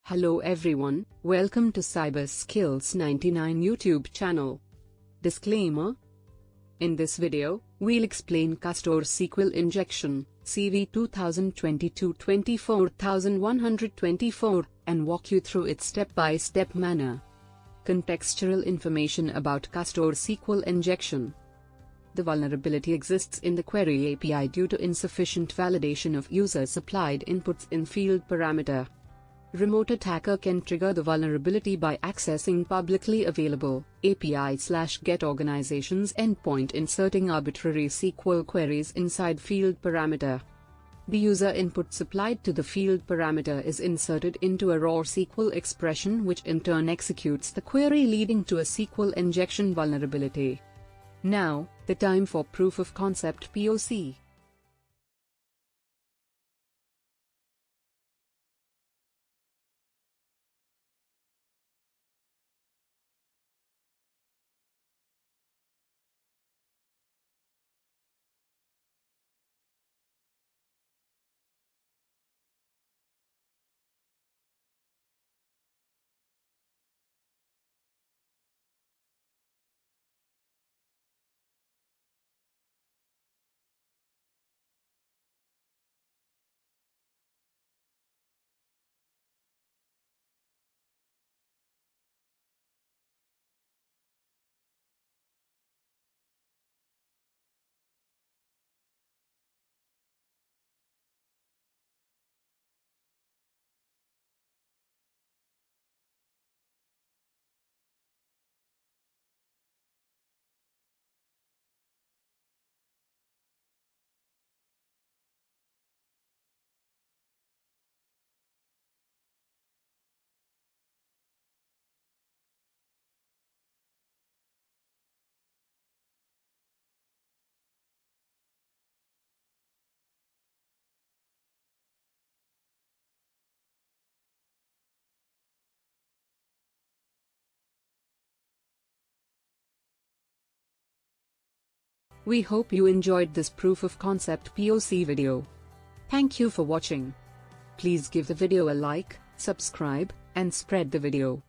Hello everyone, welcome to Cyber Skills 99 YouTube channel. Disclaimer. In this video, we'll explain Casdoor SQL Injection, CVE-2022-24124, and walk you through its step-by-step manner. Contextual information about Casdoor SQL Injection. The vulnerability exists in the query API due to insufficient validation of user-supplied inputs in field parameter. Remote attacker can trigger the vulnerability by accessing publicly available API/get organizations endpoint, inserting arbitrary SQL queries inside field parameter. The user input supplied to the field parameter is inserted into a raw SQL expression, which in turn executes the query, leading to a SQL injection vulnerability. Now, the time for proof of concept POC. We hope you enjoyed this proof of concept POC video. Thank you for watching. Please give the video a like, subscribe, and spread the video.